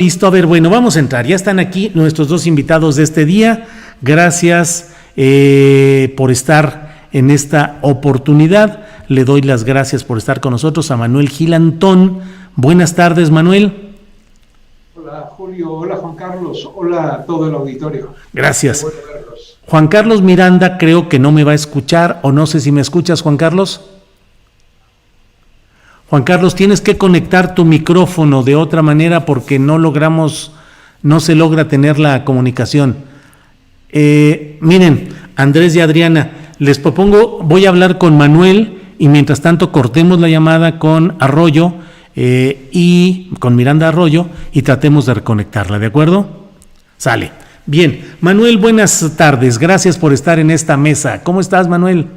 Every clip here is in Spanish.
Listo, a ver, bueno, vamos a entrar. Ya están aquí nuestros dos invitados de este día. Gracias por estar en esta oportunidad. Le doy las gracias por estar con nosotros a Manuel Gilantón. Buenas tardes, Manuel. Hola, Julio. Hola, Juan Carlos. Hola a todo el auditorio. Gracias. Bueno verlos. Juan Carlos Miranda creo que no me va a escuchar, o no sé si me escuchas, Juan Carlos. Juan Carlos, tienes que conectar tu micrófono de otra manera porque no se logra tener la comunicación. Miren, Andrés y Adriana, les propongo, voy a hablar con Manuel y mientras tanto cortemos la llamada con Arroyo y con Miranda Arroyo y tratemos de reconectarla, ¿de acuerdo? Sale. Bien, Manuel, buenas tardes, gracias por estar en esta mesa. ¿Cómo estás, Manuel?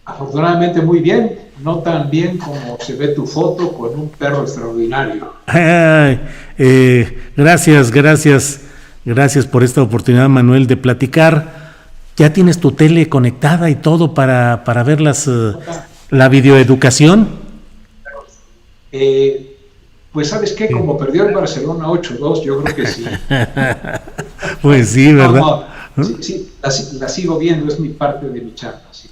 Afortunadamente muy bien, no tan bien como se ve tu foto con un perro extraordinario. Gracias por esta oportunidad, Manuel, de platicar. ¿Ya tienes tu tele conectada y todo para ver la videoeducación? Pues ¿sabes qué? Como perdió el Barcelona 8-2, yo creo que sí. Pues sí, ¿verdad? Sí, la sigo viendo, es mi parte de mi chamba. Sí.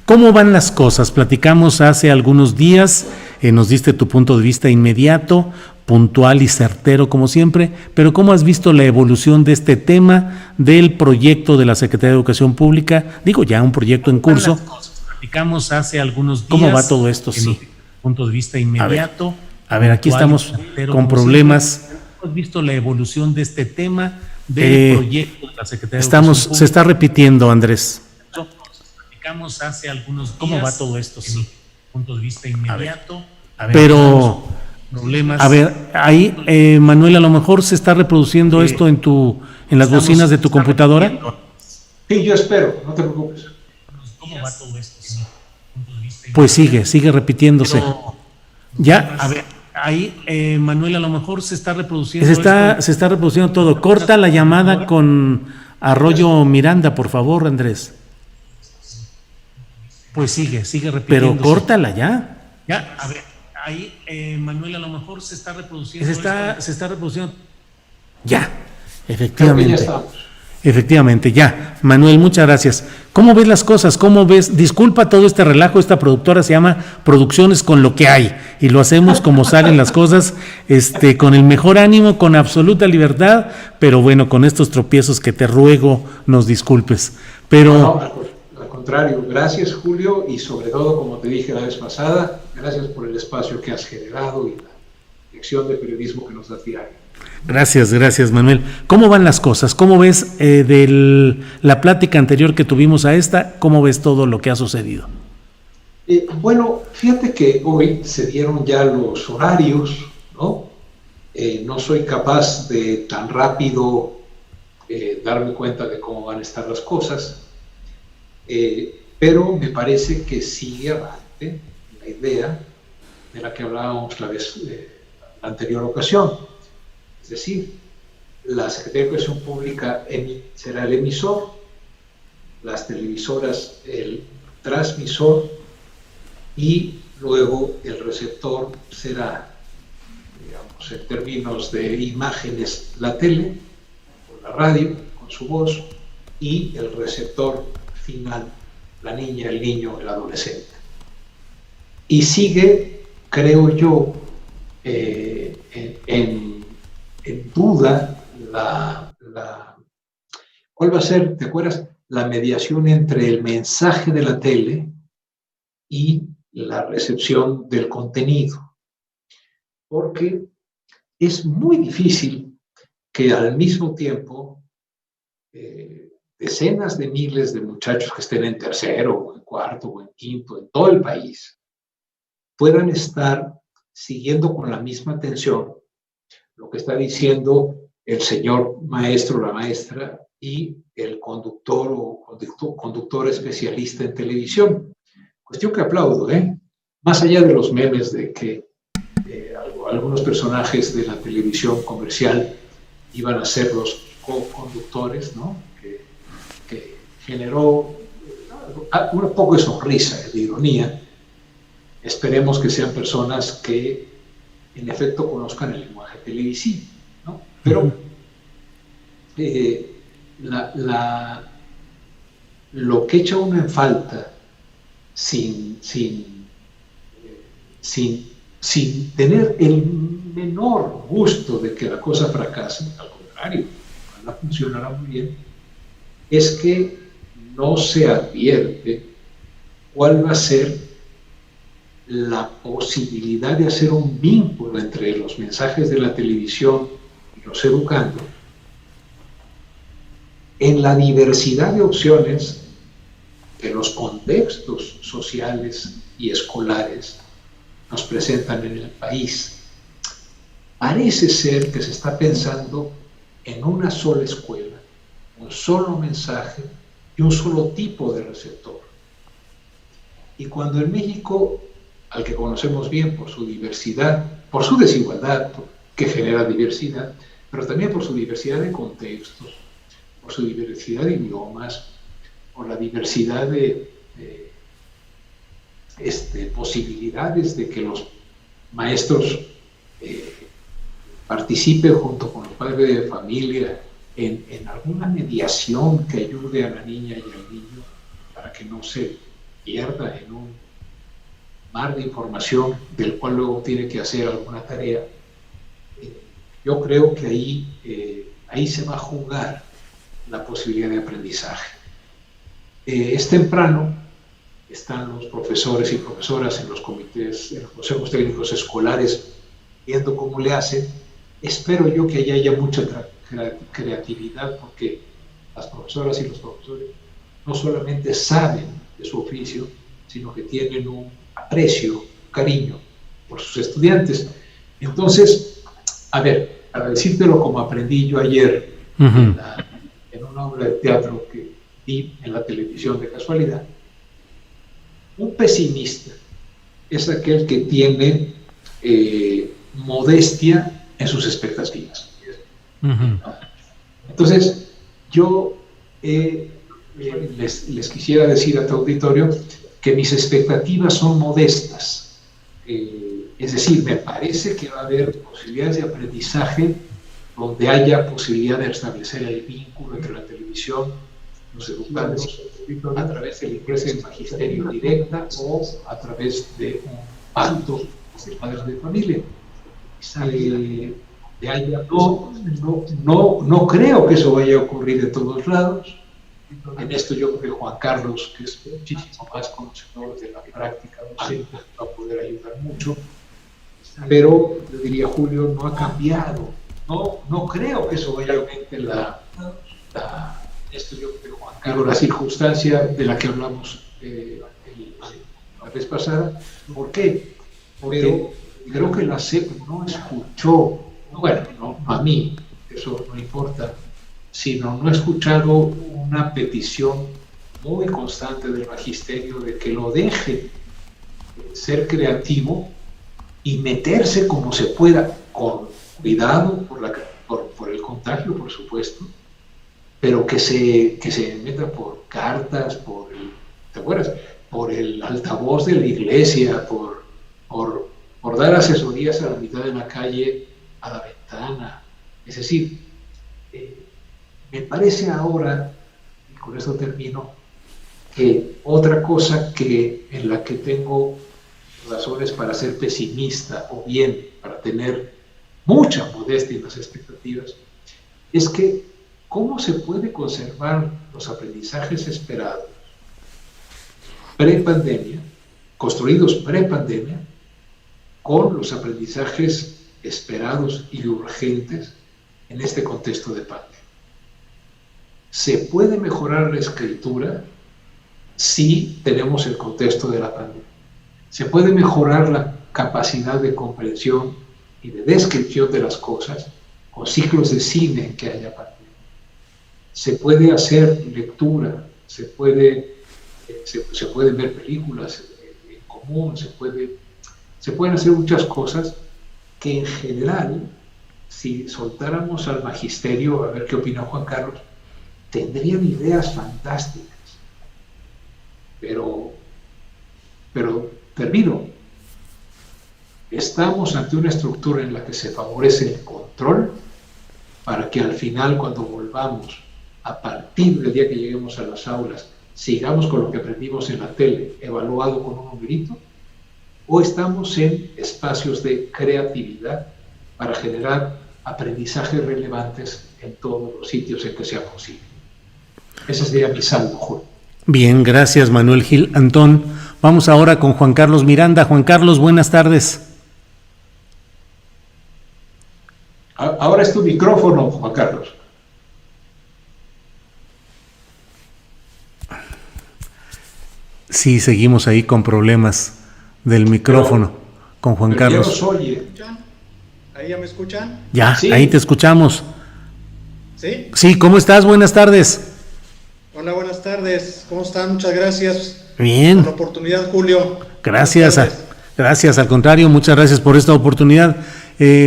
¿Cómo van las cosas? Platicamos hace algunos días, nos diste tu punto de vista inmediato, puntual y certero como siempre, pero ¿cómo has visto la evolución de este tema del proyecto de la Secretaría de Educación Pública? Digo, ya un proyecto en curso. Platicamos hace algunos días. ¿Cómo va todo esto? Sí. Punto de vista inmediato. A ver, aquí estamos con problemas. ¿Cómo has visto la evolución de este tema del proyecto de la Secretaría de Educación Pública? Se está repitiendo, Andrés. Platicamos hace algunos días. ¿Cómo va todo esto? Sí. Punto de vista inmediato. A ver, pero problemas. A ver, ahí, Manuel, a lo mejor se está reproduciendo esto en las bocinas de tu computadora. Sí, yo espero, no te preocupes. ¿Cómo va todo esto? Sí. Pues sigue repitiéndose. Pero, ya, a ver, ahí, Manuel, a lo mejor se está reproduciendo. Se está reproduciendo todo. Corta la llamada con Arroyo Miranda, por favor, Andrés. Pues sigue repitiéndose. Pero córtala ya. Ya, a ver, ahí, Manuel, a lo mejor se está reproduciendo. Se está reproduciendo. Ya, efectivamente. Efectivamente, ya. Manuel, muchas gracias. ¿Cómo ves las cosas? ¿Cómo ves? Disculpa todo este relajo, esta productora se llama Producciones con lo que hay y lo hacemos como salen las cosas, con el mejor ánimo, con absoluta libertad, pero bueno, con estos tropiezos que te ruego nos disculpes. Pero no, al contrario, gracias, Julio, y sobre todo, como te dije la vez pasada, gracias por el espacio que has generado y la lección de periodismo que nos das diario. Gracias, Manuel. ¿Cómo van las cosas? ¿Cómo ves la plática anterior que tuvimos a esta? ¿Cómo ves todo lo que ha sucedido? Bueno, fíjate que hoy se dieron ya los horarios, ¿no? No soy capaz de tan rápido darme cuenta de cómo van a estar las cosas, pero me parece que sigue avante la idea de la que hablábamos la anterior ocasión. Es decir, la Secretaría de Educación Pública será el emisor, las televisoras el transmisor y luego el receptor será, digamos, en términos de imágenes, la tele, o la radio, con su voz, y el receptor final, la niña, el niño, el adolescente. Y sigue, creo yo, en duda ¿cuál va a ser, te acuerdas, la mediación entre el mensaje de la tele y la recepción del contenido? Porque es muy difícil que al mismo tiempo decenas de miles de muchachos que estén en tercero o en cuarto o en quinto en todo el país puedan estar siguiendo con la misma atención lo que está diciendo el señor maestro, la maestra y el conductor o conductor especialista en televisión. Cuestión que aplaudo, más allá de los memes de que algunos personajes de la televisión comercial iban a ser los co-conductores, ¿no? Que generó un poco de sonrisa, de ironía. Esperemos que sean personas que en efecto conozcan el lenguaje televisivo. Pero lo que echa uno en falta sin tener el menor gusto de que la cosa fracase, al contrario, ojalá funcionará muy bien, es que no se advierte cuál va a ser la posibilidad de hacer un vínculo entre los mensajes de la televisión y los educandos en la diversidad de opciones que los contextos sociales y escolares nos presentan en el país. Parece ser que se está pensando en una sola escuela, un solo mensaje y un solo tipo de receptor. Y cuando en México, al que conocemos bien por su diversidad, por su desigualdad, que genera diversidad, pero también por su diversidad de contextos, por su diversidad de idiomas, por la diversidad de posibilidades de que los maestros participen junto con los padres de familia en alguna mediación que ayude a la niña y al niño para que no se pierda en un mar de información del cual luego tiene que hacer alguna tarea. Yo creo que ahí se va a jugar la posibilidad de aprendizaje. Es temprano, están los profesores y profesoras en los comités, en los consejos técnicos escolares, viendo cómo le hacen. Espero yo que allá haya mucha creatividad, porque las profesoras y los profesores no solamente saben de su oficio, sino que tienen un aprecio, un cariño por sus estudiantes. Entonces, a ver, para decírtelo como aprendí yo ayer en una obra de teatro que vi en la televisión de casualidad, un pesimista es aquel que tiene modestia en sus expectativas. Entonces, yo les quisiera decir a tu auditorio que mis expectativas son modestas. Es decir, me parece que va a haber posibilidades de aprendizaje donde haya posibilidad de establecer el vínculo entre la televisión, los educandos, a través de la empresa de magisterio directa o a través de un pacto de padres de familia. No creo que eso vaya a ocurrir de todos lados. En esto yo creo que Juan Carlos, que es muchísimo más conocedor de la práctica docente, va a poder ayudar mucho. Pero, yo diría, Julio, no ha cambiado. No creo que eso vaya a aumentar esto yo creo, Juan Carlos, la circunstancia de la que hablamos la vez pasada. ¿Por qué? Porque creo que la SEP no escuchó, bueno, no a mí, eso no importa, sino no ha escuchado una petición muy constante del magisterio de que lo deje ser creativo y meterse como se pueda, con cuidado por el contagio, por supuesto, pero que se meta por cartas, ¿te acuerdas? Por el altavoz de la iglesia, por dar asesorías a la mitad de la calle, a la ventana. Es decir, me parece ahora, y con esto termino, que otra cosa en la que tengo razones para ser pesimista o bien para tener mucha modestia en las expectativas, es que ¿cómo se puede conservar los aprendizajes esperados pre-pandemia, construidos pre-pandemia, con los aprendizajes esperados y urgentes en este contexto de pandemia? ¿Se puede mejorar la escritura si tenemos el contexto de la pandemia? ¿Se puede mejorar la capacidad de comprensión y de descripción de las cosas con ciclos de cine que haya pandemia? Se puede hacer lectura, se pueden ver películas en común, se pueden hacer muchas cosas que en general, si soltáramos al magisterio, a ver qué opina Juan Carlos, tendrían ideas fantásticas. Pero termino. Estamos ante una estructura en la que se favorece el control para que al final, cuando volvamos, a partir del día que lleguemos a las aulas, sigamos con lo que aprendimos en la tele, evaluado con un numerito, o estamos en espacios de creatividad para generar aprendizajes relevantes en todos los sitios en que sea posible. Ese sería mi saldo, Julio. Bien, gracias Manuel Gil Antón. Vamos ahora con Juan Carlos Miranda. Juan Carlos, buenas tardes. Ahora es tu micrófono, Juan Carlos. Sí, seguimos ahí con problemas del micrófono con Juan Carlos. Ya nos oye. ¿Ahí ya me escuchan? Ya, Sí. ahí te escuchamos. ¿Sí? Sí, ¿cómo estás? Buenas tardes. Hola, buenas tardes. ¿Cómo están? Muchas gracias Bien. por la oportunidad, Julio. Gracias, Buenas tardes. gracias, al contrario, muchas gracias por esta oportunidad.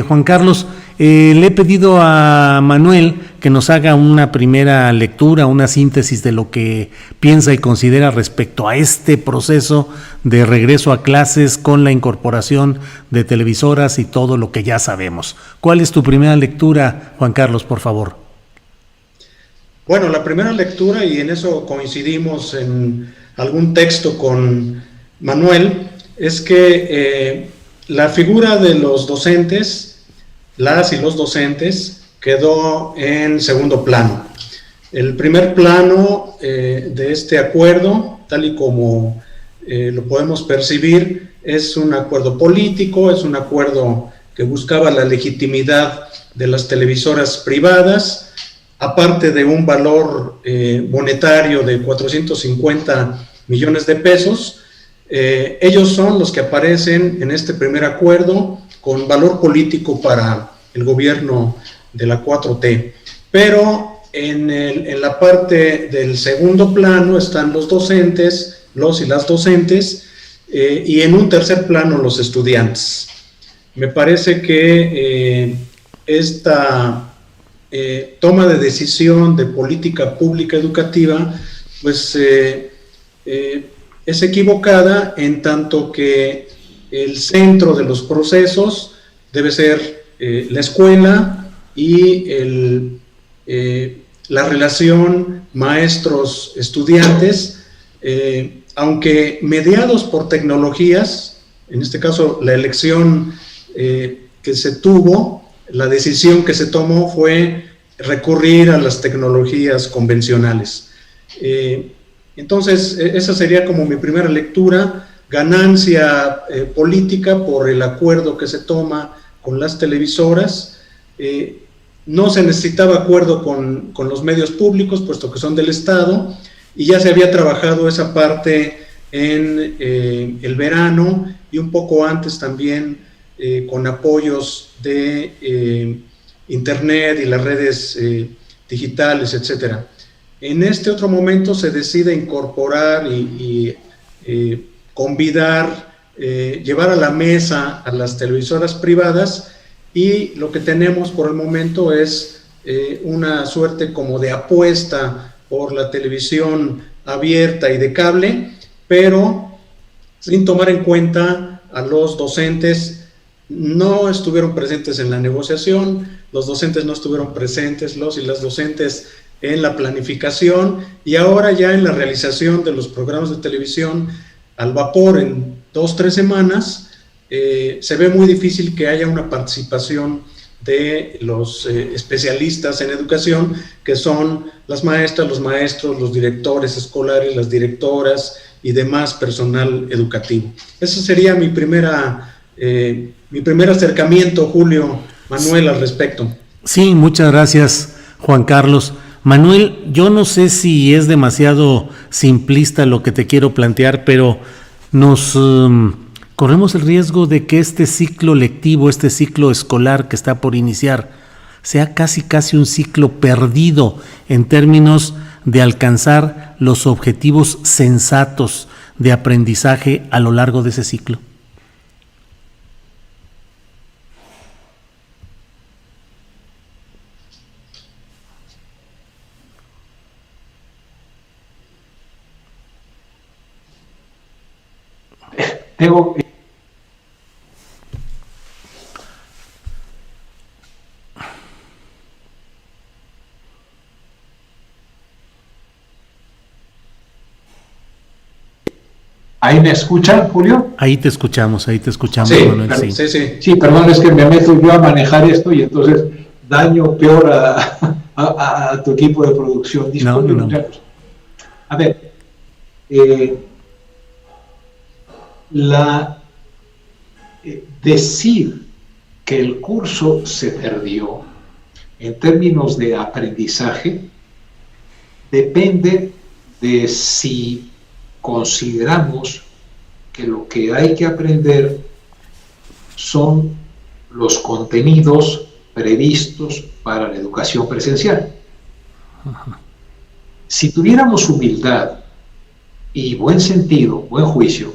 Juan Carlos, le he pedido a Manuel que nos haga una primera lectura, una síntesis de lo que piensa y considera respecto a este proceso de regreso a clases con la incorporación de televisoras y todo lo que ya sabemos. ¿Cuál es tu primera lectura, Juan Carlos, por favor? Bueno, la primera lectura, y en eso coincidimos en algún texto con Manuel, es que la figura de los docentes, las y los docentes, quedó en segundo plano. El primer plano de este acuerdo, tal y como lo podemos percibir, es un acuerdo político, es un acuerdo que buscaba la legitimidad de las televisoras privadas, aparte de un valor monetario de 450 millones de pesos. Ellos son los que aparecen en este primer acuerdo con valor político para el gobierno de la 4T. Pero en la parte del segundo plano están los docentes, los y las docentes, y en un tercer plano los estudiantes. Me parece que esta toma de decisión de política pública educativa, pues es equivocada, en tanto que el centro de los procesos debe ser la escuela y la relación maestros-estudiantes, aunque mediados por tecnologías. En este caso la elección que se tuvo, la decisión que se tomó fue recurrir a las tecnologías convencionales. Entonces, esa sería como mi primera lectura: ganancia política por el acuerdo que se toma con las televisoras. No se necesitaba acuerdo con los medios públicos, puesto que son del Estado, y ya se había trabajado esa parte en el verano y un poco antes también con apoyos de Internet y las redes digitales, etcétera. En este otro momento se decide incorporar y convidar, llevar a la mesa a las televisoras privadas, y lo que tenemos por el momento es una suerte como de apuesta por la televisión abierta y de cable, pero sin tomar en cuenta a los docentes. No estuvieron presentes en la negociación, los docentes no estuvieron presentes, los y las docentes en la planificación, y ahora ya en la realización de los programas de televisión al vapor en 2-3 semanas, se ve muy difícil que haya una participación de los especialistas en educación, que son las maestras, los maestros, los directores escolares, las directoras y demás personal educativo. Ese sería mi primer acercamiento, Julio, Manuel, al respecto. Sí, muchas gracias, Juan Carlos. Manuel, yo no sé si es demasiado simplista lo que te quiero plantear, pero nos corremos el riesgo de que este ciclo lectivo, este ciclo escolar que está por iniciar, sea casi un ciclo perdido en términos de alcanzar los objetivos sensatos de aprendizaje a lo largo de ese ciclo. ¿Ahí me escuchan, Julio? Ahí te escuchamos, Sí, Manuel. Sí, sí. Sí, perdón, es que me meto yo a manejar esto y entonces daño peor a tu equipo de producción. Disculpen, No. muchachos. A ver, decir que el curso se perdió en términos de aprendizaje depende de si consideramos que lo que hay que aprender son los contenidos previstos para la educación presencial. Si tuviéramos humildad y buen sentido, buen juicio,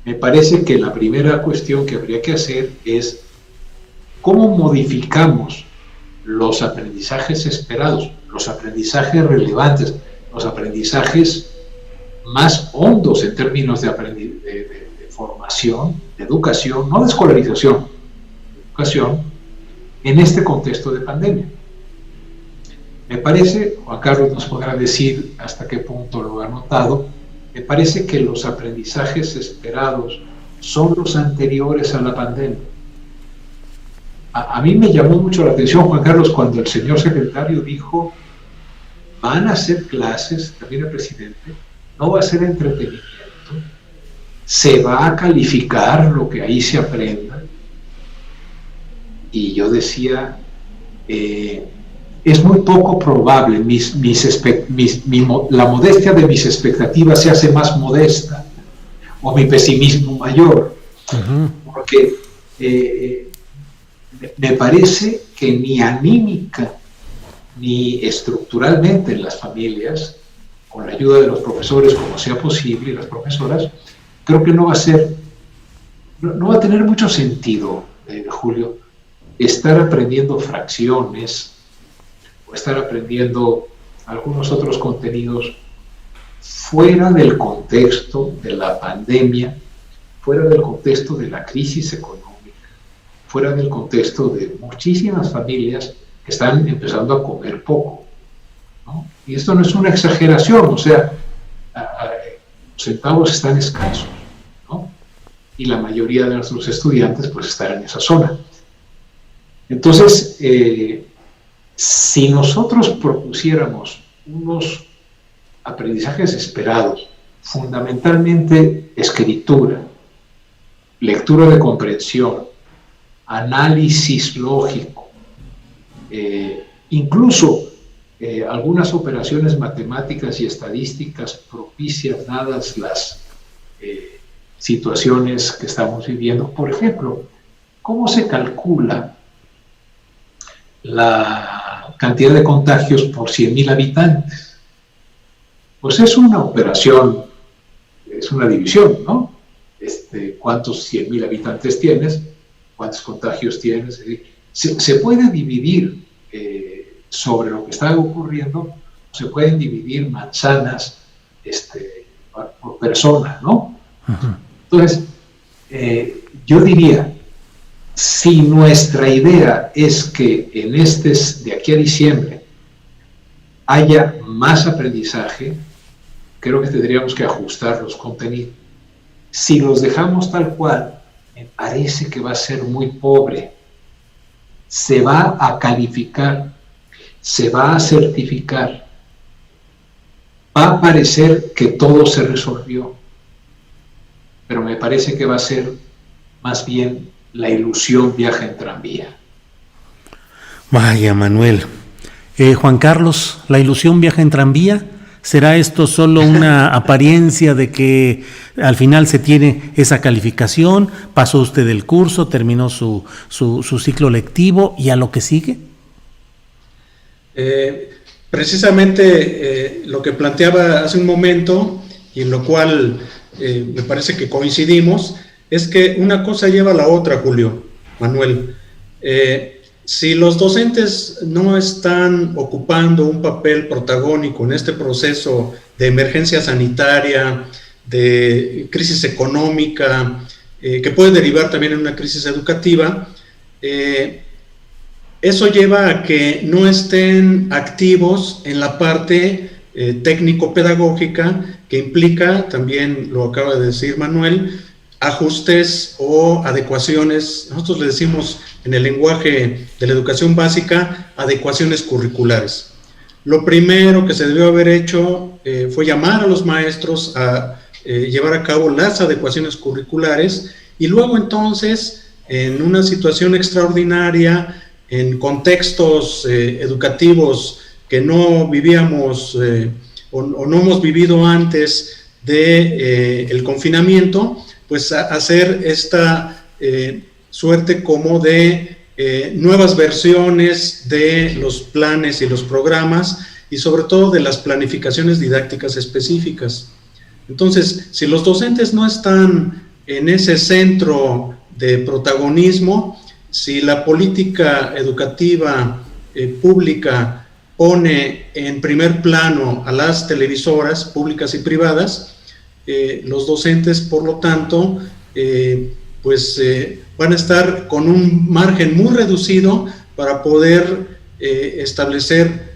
me parece que la primera cuestión que habría que hacer es cómo modificamos los aprendizajes esperados, los aprendizajes relevantes, los aprendizajes más hondos en términos de formación, de educación, no de escolarización, de educación, en este contexto de pandemia. Me parece, Juan Carlos nos podrá decir hasta qué punto lo ha notado, me parece que los aprendizajes esperados son los anteriores a la pandemia. A mí me llamó mucho la atención, Juan Carlos, cuando el señor secretario dijo, van a ser clases, también el presidente, no va a ser entretenimiento, se va a calificar lo que ahí se aprenda. Y yo decía, es muy poco probable, la modestia de mis expectativas se hace más modesta, o mi pesimismo mayor, porque me parece que ni anímica ni estructuralmente en las familias, con la ayuda de los profesores como sea posible, y las profesoras, creo que no va a tener mucho sentido, Julio, estar aprendiendo fracciones o estar aprendiendo algunos otros contenidos fuera del contexto de la pandemia, fuera del contexto de la crisis económica, fuera del contexto de muchísimas familias que están empezando a comer poco, ¿no? Y esto no es una exageración, o sea, los centavos están escasos, ¿no? Y la mayoría de nuestros estudiantes pues están en esa zona. Entonces, si nosotros propusiéramos unos aprendizajes esperados, fundamentalmente escritura, lectura de comprensión, análisis lógico, incluso algunas operaciones matemáticas y estadísticas propicias dadas las situaciones que estamos viviendo. Por ejemplo, ¿cómo se calcula la cantidad de contagios por 100.000 habitantes? Pues es una operación, es una división, ¿no? ¿Cuántos 100.000 habitantes tienes? ¿Cuántos contagios tienes? Se puede dividir sobre lo que está ocurriendo, se pueden dividir manzanas por persona, ¿no? Entonces, yo diría, si nuestra idea es que de aquí a diciembre haya más aprendizaje, creo que tendríamos que ajustar los contenidos. Si los dejamos tal cual, me parece que va a ser muy pobre. Se va a calificar, se va a certificar, va a parecer que todo se resolvió, pero me parece que va a ser más bien la ilusión viaja en tranvía. Vaya, Manuel. Juan Carlos, ¿la ilusión viaja en tranvía? ¿Será esto solo una apariencia de que al final se tiene esa calificación? ¿Pasó usted el curso, terminó su ciclo lectivo y a lo que sigue? Precisamente lo que planteaba hace un momento, y en lo cual me parece que coincidimos, es que una cosa lleva a la otra, Julio, Manuel. Si los docentes no están ocupando un papel protagónico en este proceso de emergencia sanitaria, de crisis económica, que puede derivar también en una crisis educativa, eso lleva a que no estén activos en la parte técnico-pedagógica que implica, también lo acaba de decir Manuel, ajustes o adecuaciones. Nosotros le decimos en el lenguaje de la educación básica, adecuaciones curriculares. Lo primero que se debió haber hecho fue llamar a los maestros a llevar a cabo las adecuaciones curriculares, y luego entonces, en una situación extraordinaria, en contextos educativos que no vivíamos o no hemos vivido antes del confinamiento, pues hacer esta suerte como de nuevas versiones de los planes y los programas, y sobre todo de las planificaciones didácticas específicas. Entonces, si los docentes no están en ese centro de protagonismo, si la política educativa pública pone en primer plano a las televisoras públicas y privadas, los docentes, por lo tanto, van a estar con un margen muy reducido para poder establecer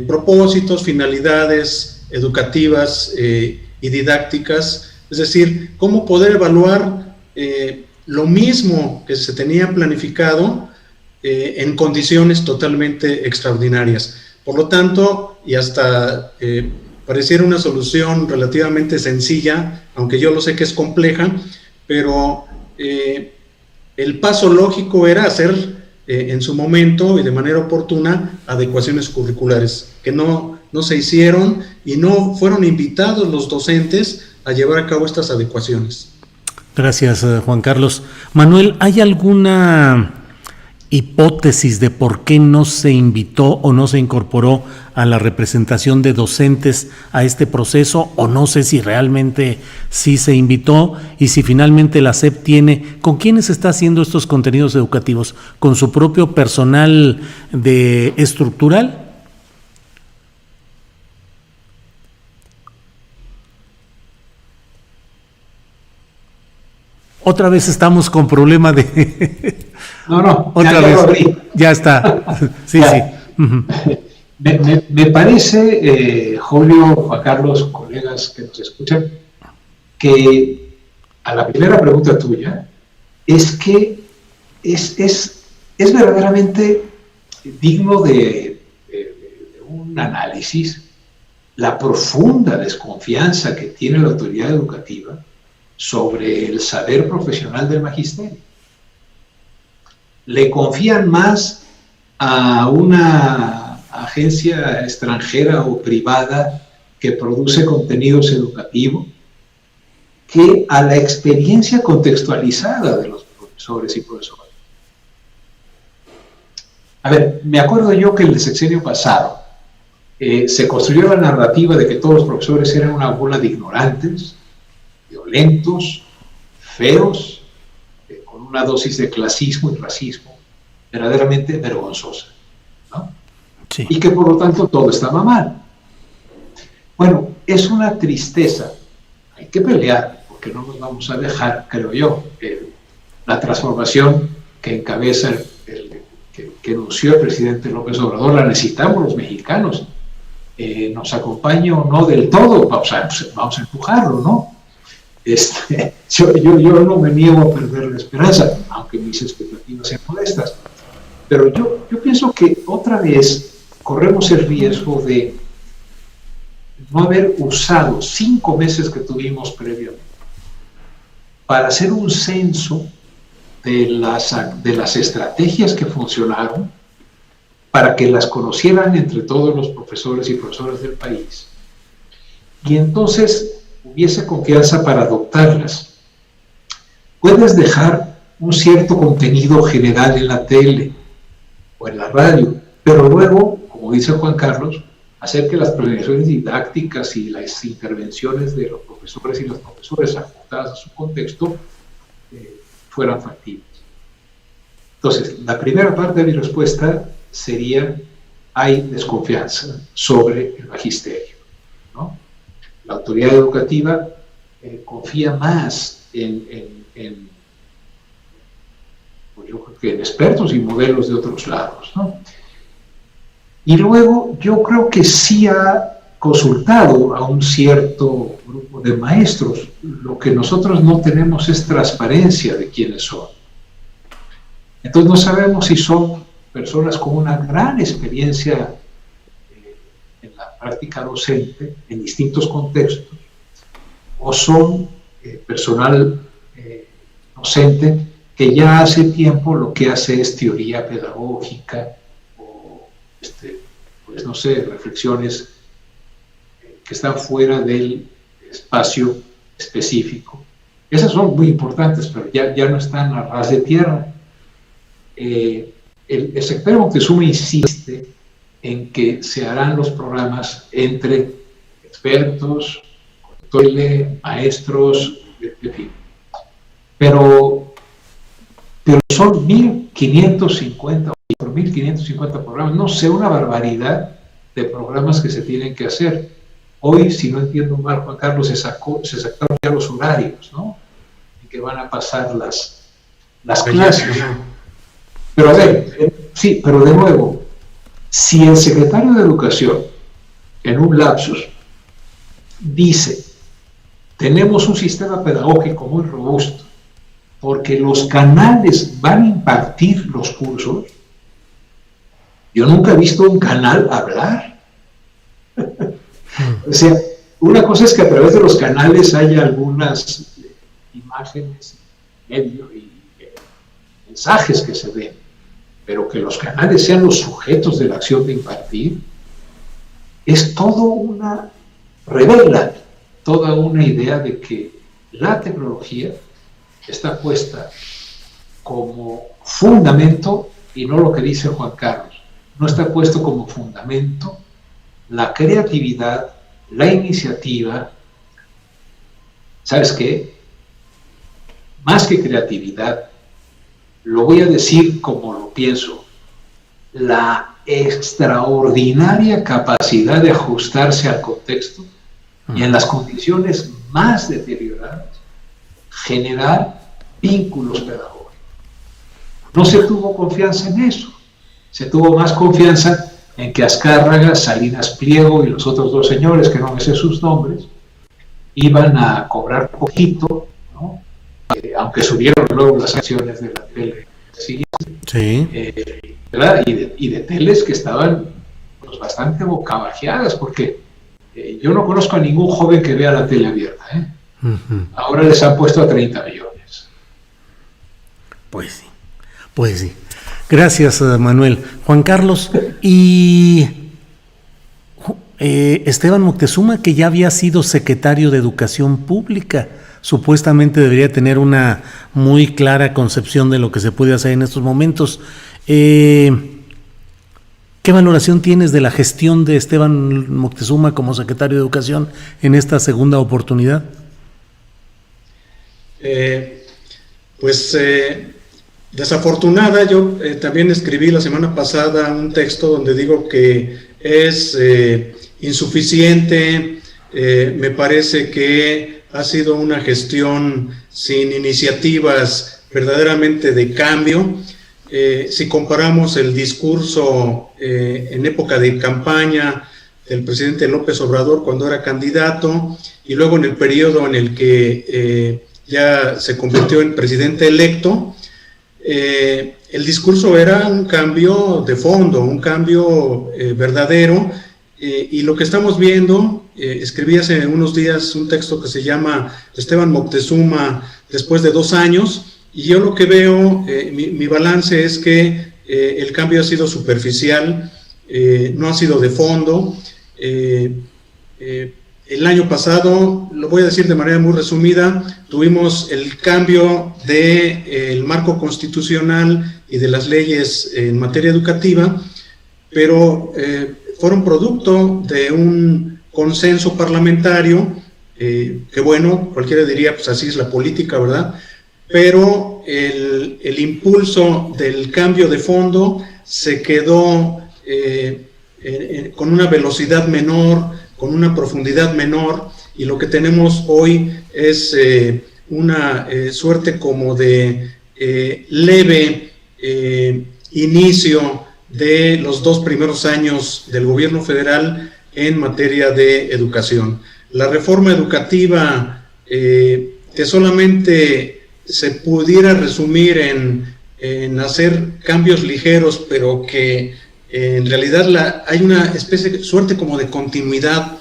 propósitos, finalidades educativas y didácticas, es decir, cómo poder evaluar lo mismo que se tenía planificado en condiciones totalmente extraordinarias. Por lo tanto, y hasta pareciera una solución relativamente sencilla, aunque yo lo sé que es compleja, pero el paso lógico era hacer en su momento y de manera oportuna adecuaciones curriculares, que no se hicieron y no fueron invitados los docentes a llevar a cabo estas adecuaciones. Gracias, Juan Carlos. Manuel, ¿hay alguna hipótesis de por qué no se invitó o no se incorporó a la representación de docentes a este proceso? O no sé si realmente sí se invitó, y si finalmente la SEP tiene, ¿con quiénes está haciendo estos contenidos educativos? ¿Con su propio personal estructural? Otra vez estamos con problema de... No, otra vez. Ya está. Sí, ya. Sí. Uh-huh. Me parece, Julio, Juan Carlos, colegas que nos escuchan, que a la primera pregunta tuya es que es verdaderamente digno de un análisis la profunda desconfianza que tiene la autoridad educativa sobre el saber profesional del magisterio. Le confían más a una agencia extranjera o privada que produce contenidos educativos que a la experiencia contextualizada de los profesores y profesoras. A ver, me acuerdo yo que en el sexenio pasado se construyó la narrativa de que todos los profesores eran una bola de ignorantes, violentos, feos, con una dosis de clasismo y racismo verdaderamente vergonzosa, ¿no? Sí. Y que por lo tanto todo estaba mal. Bueno, es una tristeza, hay que pelear, porque no nos vamos a dejar, creo yo, la transformación que encabeza, que anunció el presidente López Obrador, la necesitamos los mexicanos, nos acompañe o no del todo, vamos a empujarlo, ¿no? Yo no me niego a perder la esperanza, aunque mis expectativas sean modestas, pero yo pienso que otra vez corremos el riesgo de no haber usado 5 meses que tuvimos previamente para hacer un censo de las estrategias que funcionaron, para que las conocieran entre todos los profesores y profesoras del país, y entonces hubiese confianza para adoptarlas. Puedes dejar un cierto contenido general en la tele o en la radio, pero luego, como dice Juan Carlos, hacer que las planeaciones didácticas y las intervenciones de los profesores y las profesoras ajustadas a su contexto fueran factibles. Entonces, la primera parte de mi respuesta sería: hay desconfianza sobre el magisterio, ¿no? La autoridad educativa confía más pues yo creo que en expertos y modelos de otros lados, ¿no? Y luego yo creo que sí ha consultado a un cierto grupo de maestros. Lo que nosotros no tenemos es transparencia de quiénes son. Entonces no sabemos si son personas con una gran experiencia en la práctica docente, en distintos contextos, o son personal docente que ya hace tiempo lo que hace es teoría pedagógica o, pues no sé, reflexiones que están fuera del espacio específico. Esas son muy importantes, pero ya no están a ras de tierra. El secretario Moctezuma insiste en que se harán los programas entre expertos, maestros, en fin. Pero son 1.550 o 4.550 programas, no sé, una barbaridad de programas que se tienen que hacer. Hoy, si no entiendo mal, Juan Carlos, se sacaron ya los horarios, ¿no? En que van a pasar las clases. Pero a ver, sí, pero de nuevo, si el secretario de Educación, en un lapsus, dice, tenemos un sistema pedagógico muy robusto, porque los canales van a impartir los cursos, yo nunca he visto un canal hablar. O sea, una cosa es que a través de los canales haya algunas imágenes, medio y mensajes que se den, pero que los canales sean los sujetos de la acción de impartir, es revela toda una idea de que la tecnología está puesta como fundamento, y no lo que dice Juan Carlos, no está puesto como fundamento la creatividad, la iniciativa. ¿Sabes qué? Más que creatividad, lo voy a decir como lo pienso, la extraordinaria capacidad de ajustarse al contexto y en las condiciones más deterioradas, generar vínculos pedagógicos. No se tuvo confianza en eso, se tuvo más confianza en que Azcárraga, Salinas Pliego y los otros dos señores, que no me sé sus nombres, iban a cobrar poquito, ¿no? Aunque subieron luego las acciones de la tele siguiente, sí. ¿verdad? Y de teles que estaban pues, bastante bocabajeadas, porque yo no conozco a ningún joven que vea la tele abierta, ¿eh? Uh-huh. Ahora les han puesto a 30 millones. Pues sí. Gracias, Manuel. Juan Carlos, y Esteban Moctezuma, que ya había sido secretario de Educación Pública, supuestamente debería tener una muy clara concepción de lo que se puede hacer en estos momentos. ¿Qué valoración tienes de la gestión de Esteban Moctezuma como secretario de Educación en esta segunda oportunidad? Desafortunada. Yo también escribí la semana pasada un texto donde digo que es insuficiente. Me parece que ha sido una gestión sin iniciativas verdaderamente de cambio. Si comparamos el discurso en época de campaña del presidente López Obrador cuando era candidato y luego en el periodo en el que ya se convirtió en presidente electo, el discurso era un cambio de fondo, un cambio verdadero, y lo que estamos viendo, escribí hace unos días un texto que se llama Esteban Moctezuma después de 2 años, y yo lo que veo, mi balance es que el cambio ha sido superficial, no ha sido de fondo. El año pasado, lo voy a decir de manera muy resumida, tuvimos el cambio del marco constitucional y de las leyes en materia educativa, pero fueron producto de un consenso parlamentario, que bueno, cualquiera diría, pues así es la política, ¿verdad? Pero el impulso del cambio de fondo se quedó con una velocidad menor, con una profundidad menor, y lo que tenemos hoy es una suerte como de leve inicio de los 2 primeros años del gobierno federal, en materia de educación. La reforma educativa que solamente se pudiera resumir en hacer cambios ligeros, pero que en realidad hay una especie de suerte como de continuidad.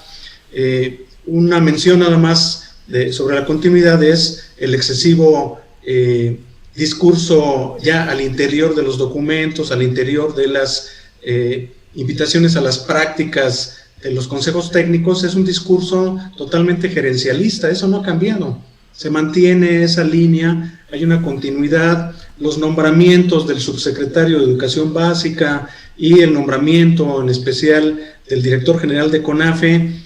Una mención nada más sobre la continuidad es el excesivo discurso ya al interior de los documentos, al interior de las invitaciones a las prácticas de los consejos técnicos. Es un discurso totalmente gerencialista, eso no ha cambiado, se mantiene esa línea, hay una continuidad. Los nombramientos del subsecretario de Educación Básica y el nombramiento en especial del director general de CONAFE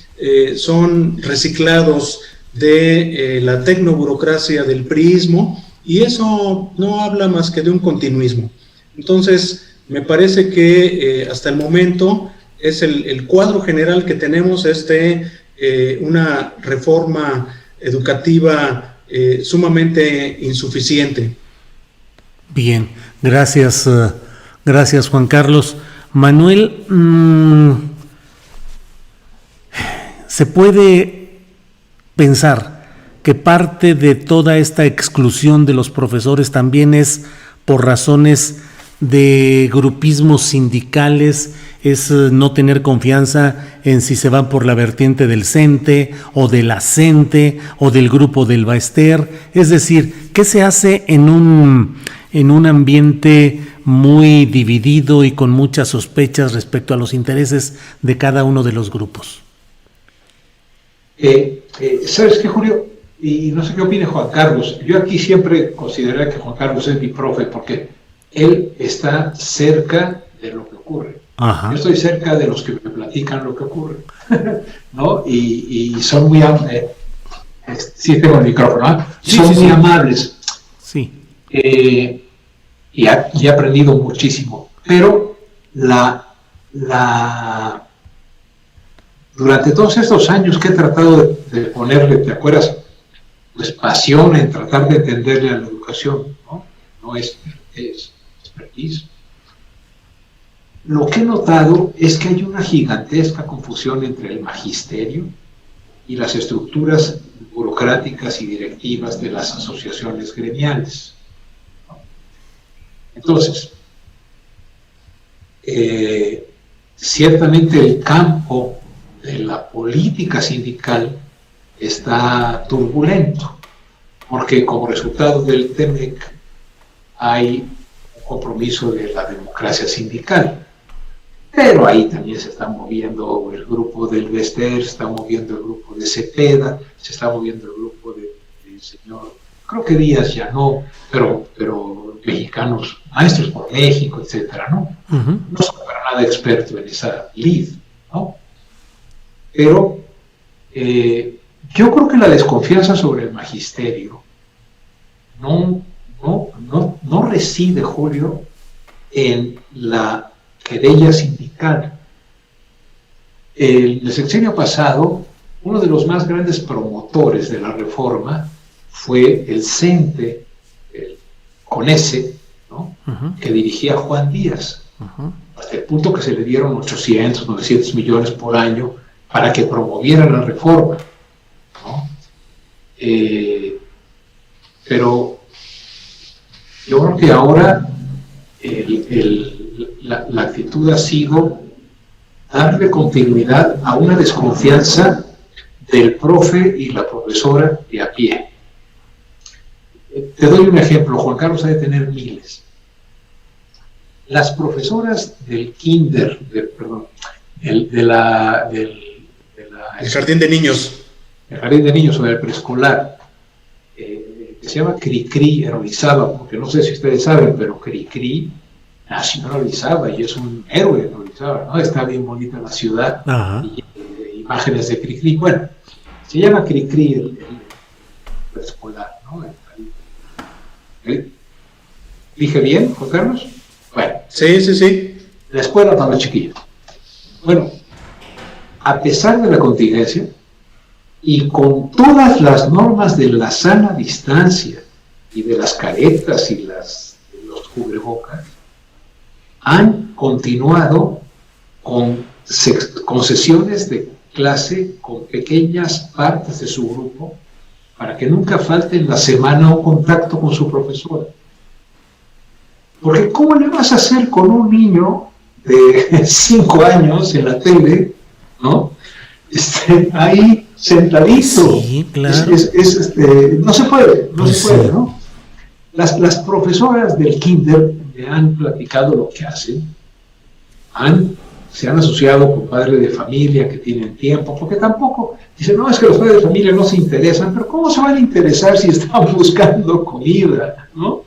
son reciclados de la tecnoburocracia del priismo, y eso no habla más que de un continuismo. Entonces, me parece que hasta el momento es el cuadro general que tenemos una reforma educativa sumamente insuficiente. Bien, gracias, gracias Juan Carlos. Manuel, ¿se puede pensar que parte de toda esta exclusión de los profesores también es por razones de grupismos sindicales, es no tener confianza en si se van por la vertiente del CENTE o de la CENTE o del grupo del Baester? Es decir, ¿qué se hace en un ambiente muy dividido y con muchas sospechas respecto a los intereses de cada uno de los grupos? ¿Sabes qué, Julio? Y no sé qué opine Juan Carlos. Yo aquí siempre consideré que Juan Carlos es mi profe porque él está cerca de lo que ocurre. Ajá. Yo estoy cerca de los que me platican lo que ocurre, ¿no? Y son muy amables. Sí, tengo el micrófono, ¿eh? Sí, son muy amables. Sí. Y he aprendido muchísimo. Pero durante todos estos años que he tratado de ponerle, ¿te acuerdas? Pues pasión en tratar de entenderle a la educación, ¿no? No es expertise. Lo que he notado es que hay una gigantesca confusión entre el magisterio y las estructuras burocráticas y directivas de las asociaciones gremiales. Entonces, ciertamente el campo de la política sindical está turbulento, porque como resultado del TEMEC hay un compromiso de la democracia sindical. Pero ahí también se está moviendo el grupo del Baester, se está moviendo el grupo de Cepeda, se está moviendo el grupo del señor, creo que Díaz ya no, pero mexicanos, Maestros por México, etcétera, ¿no? Uh-huh. No soy para nada experto en esa lid, ¿no? Pero yo creo que la desconfianza sobre el magisterio no reside, Julio, en la querella sindical. El sexenio pasado, uno de los más grandes promotores de la reforma fue el CENTE, con S, ¿no? Uh-huh. Que dirigía Juan Díaz, uh-huh. Hasta el punto que se le dieron 800, 900 millones por año para que promoviera la reforma, ¿no? Pero yo creo que ahora la actitud ha sido darle continuidad a una desconfianza del profe y la profesora de a pie. Te doy un ejemplo, Juan Carlos ha de tener miles. Las profesoras del kinder, el jardín de niños. El jardín de niños o del preescolar, que se llama Cricri en Orizaba, porque no sé si ustedes saben, pero Cricri nació en Orizaba y es un héroe en Orizaba, ¿no? Está bien bonita la ciudad, y imágenes de Cricri. Bueno, se llama Cricri el preescolar, ¿no? ¿Dije bien, Juan Carlos? Bueno. Sí. La escuela para los chiquillos. Bueno, a pesar de la contingencia y con todas las normas de la sana distancia y de las caretas y los cubrebocas, han continuado con concesiones de clase con pequeñas partes de su grupo para que nunca falte en la semana un contacto con su profesora. Porque ¿cómo le vas a hacer con un niño de 5 años en la tele, ¿no? Ahí sentadito. Sí, claro. No se puede, Pues se puede, sí. ¿no? Las profesoras del kinder me han platicado lo que hacen. Se han asociado con padres de familia que tienen tiempo, porque tampoco, dicen, no, es que los padres de familia no se interesan, pero ¿cómo se van a interesar si están buscando comida, ¿no?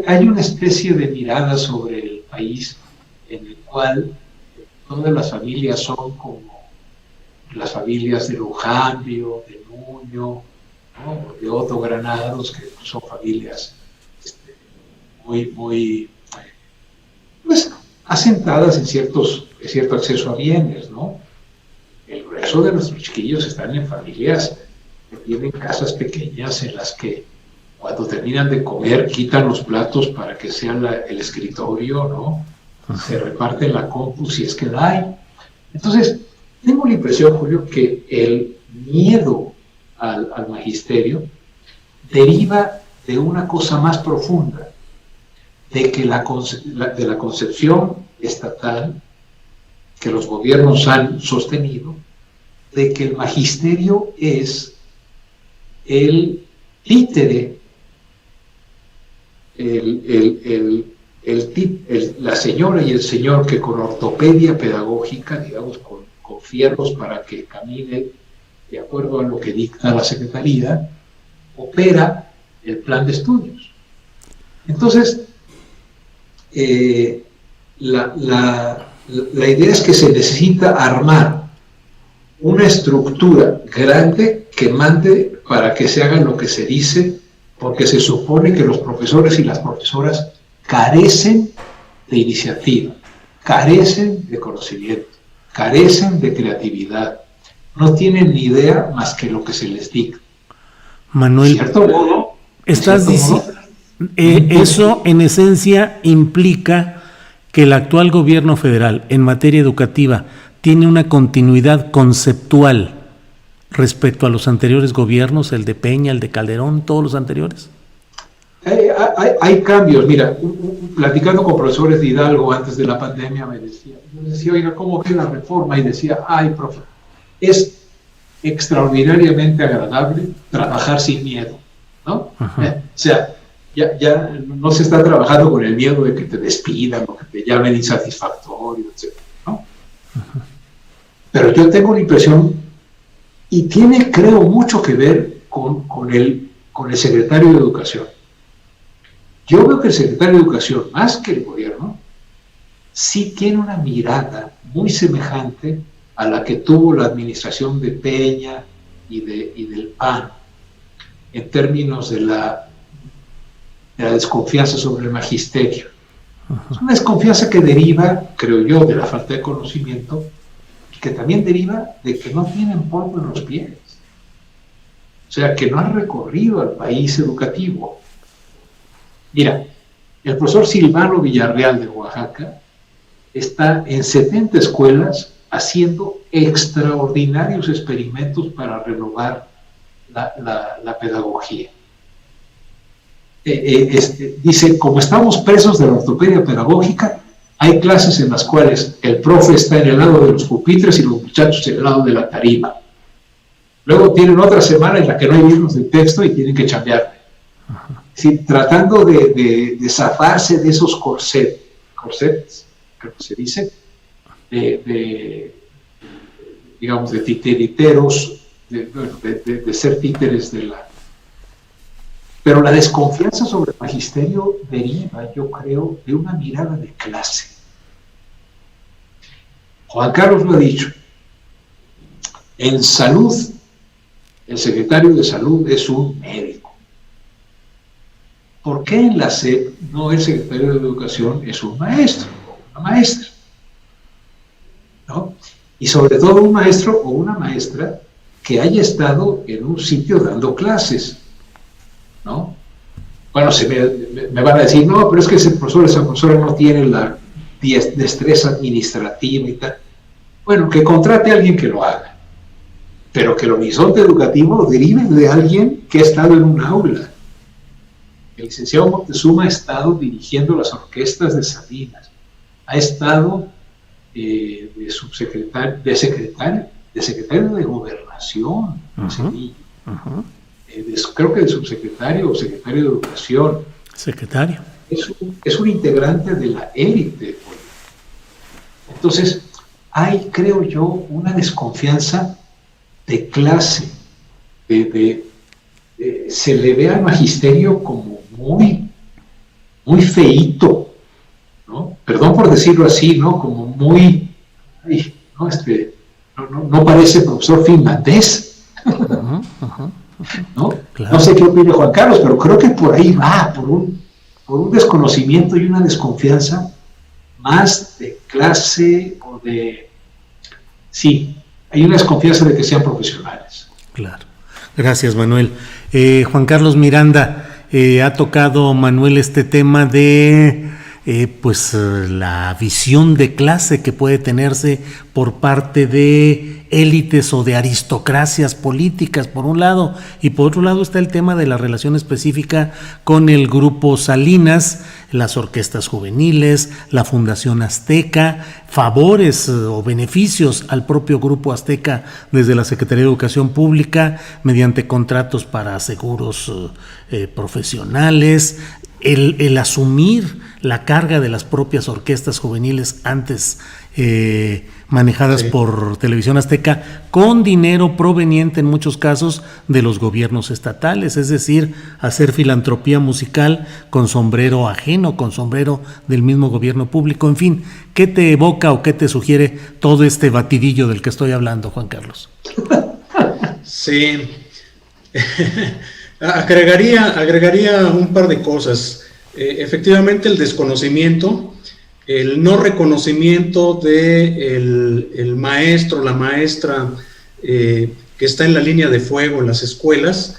Hay una especie de mirada sobre el país en el cual todas las familias son como las familias de Lujambio, de Nuño, ¿no? De Otto Granados, que son familias muy pues, asentadas en cierto acceso a bienes, ¿no? El grueso de nuestros chiquillos están en familias que tienen casas pequeñas en las que cuando terminan de comer quitan los platos para que sea el escritorio, ¿no? Se reparten la compu si es que la hay. Entonces, tengo la impresión, Julio, que el miedo al magisterio deriva de una cosa más profunda, de que de la concepción estatal que los gobiernos han sostenido, de que el magisterio es el títere, la señora y el señor que con ortopedia pedagógica, digamos, con fierros para que camine de acuerdo a lo que dicta la Secretaría, opera el plan de estudios. Entonces, la idea es que se necesita armar una estructura grande que mande para que se haga lo que se dice, porque se supone que los profesores y las profesoras carecen de iniciativa, carecen de conocimiento, carecen de creatividad, no tienen ni idea más que lo que se les dicta. Manuel, ¿Cierto modo? estás diciendo, eso en esencia implica que el actual gobierno federal en materia educativa tiene una continuidad conceptual respecto a los anteriores gobiernos, el de Peña, el de Calderón, todos los anteriores. Hay cambios. Mira, platicando con profesores de Hidalgo antes de la pandemia, me decía, oiga, ¿cómo ve la reforma? Y decía, ay, profe, es extraordinariamente agradable trabajar sin miedo, ¿no? O sea, ya no se está trabajando con el miedo de que te despidan o que te llamen insatisfactorio, etc., ¿no? Pero yo tengo la impresión, y tiene, creo, mucho que ver con el secretario de Educación. Yo veo que el secretario de Educación, más que el gobierno, sí tiene una mirada muy semejante a la que tuvo la administración de Peña y del PAN, en términos de la desconfianza sobre el magisterio. Es una desconfianza que deriva, creo yo, de la falta de conocimiento, y que también deriva de que no tienen polvo en los pies. O sea, que no han recorrido al país educativo. Mira, el profesor Silvano Villarreal de Oaxaca está en 70 escuelas haciendo extraordinarios experimentos para renovar la pedagogía. Dice, como estamos presos de la ortopedia pedagógica, hay clases en las cuales el profe está en el lado de los pupitres y los muchachos en el lado de la tarima. Luego tienen otra semana en la que no hay libros de texto y tienen que chambear. Sí, tratando de zafarse de esos corsets, creo que se dice, digamos, de titiriteros, de ser títeres de la... Pero la desconfianza sobre el magisterio deriva, yo creo, de una mirada de clase. Juan Carlos lo ha dicho. En salud, el secretario de salud es un médico. ¿Por qué en la SEP no el secretario de Educación es un maestro o una maestra? ¿No? Y sobre todo un maestro o una maestra que haya estado en un sitio dando clases, ¿no? Bueno, me van a decir, no, pero es que ese profesor, esa profesora no tiene destreza administrativa y tal. Bueno, que contrate a alguien que lo haga, pero que el horizonte educativo lo derive de alguien que ha estado en un aula. El licenciado Moctezuma ha estado dirigiendo las orquestas de Salinas, ha estado de secretario de Gobernación, creo que de subsecretario o secretario de Educación. Secretario. Es un integrante de la élite. Entonces, hay, creo yo, una desconfianza de clase. Se le ve al magisterio como muy feíto, ¿no? Perdón por decirlo así, ¿no? Como muy... no parece profesor finlandés. ¿No? Claro. No sé qué opina Juan Carlos, pero creo que por ahí va, por un desconocimiento y una desconfianza más de clase o de... Sí, hay una desconfianza de que sean profesionales. Claro. Gracias, Manuel. Juan Carlos Miranda, ha tocado, Manuel, este tema de la visión de clase que puede tenerse por parte de élites o de aristocracias políticas, por un lado, y por otro lado está el tema de la relación específica con el Grupo Salinas, las orquestas juveniles, la Fundación Azteca, favores o beneficios al propio Grupo Azteca desde la Secretaría de Educación Pública mediante contratos para seguros profesionales, el asumir la carga de las propias orquestas juveniles antes manejadas por Televisión Azteca con dinero proveniente en muchos casos de los gobiernos estatales, es decir, hacer filantropía musical con sombrero ajeno, con sombrero del mismo gobierno público. En fin, ¿qué te evoca o qué te sugiere todo este batidillo del que estoy hablando, Juan Carlos? Sí, agregaría un par de cosas. Efectivamente, el desconocimiento, el no reconocimiento de el maestro, la maestra que está en la línea de fuego en las escuelas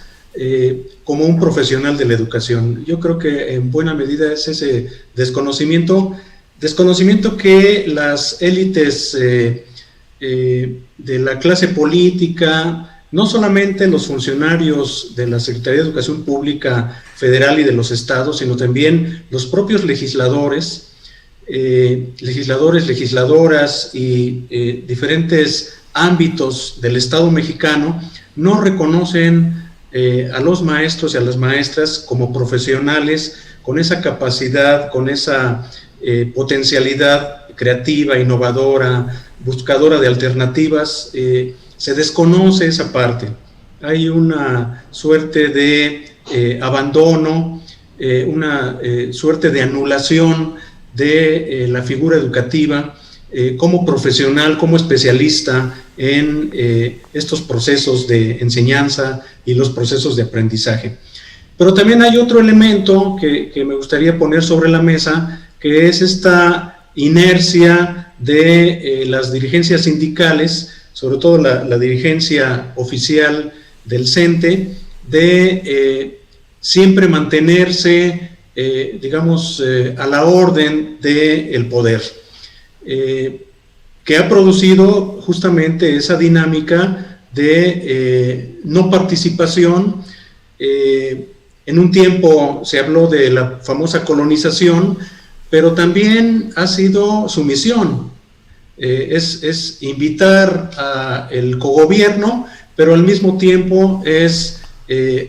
como un profesional de la educación. Yo creo que en buena medida es ese desconocimiento que las élites de la clase política, no solamente los funcionarios de la Secretaría de Educación Pública Federal y de los estados, sino también los propios legisladoras y diferentes ámbitos del Estado mexicano no reconocen a los maestros y a las maestras como profesionales con esa capacidad, con esa potencialidad creativa, innovadora, buscadora de alternativas. Se desconoce esa parte. Hay una suerte de abandono, una suerte de anulación de la figura educativa como profesional, como especialista en estos procesos de enseñanza y los procesos de aprendizaje. Pero también hay otro elemento que me gustaría poner sobre la mesa, que es esta inercia de las dirigencias sindicales, sobre todo la dirigencia oficial del CENTE, de siempre mantenerse, a la orden del poder, que ha producido justamente esa dinámica de no participación. En un tiempo se habló de la famosa colonización, pero también ha sido sumisión. Es invitar al cogobierno, pero al mismo tiempo es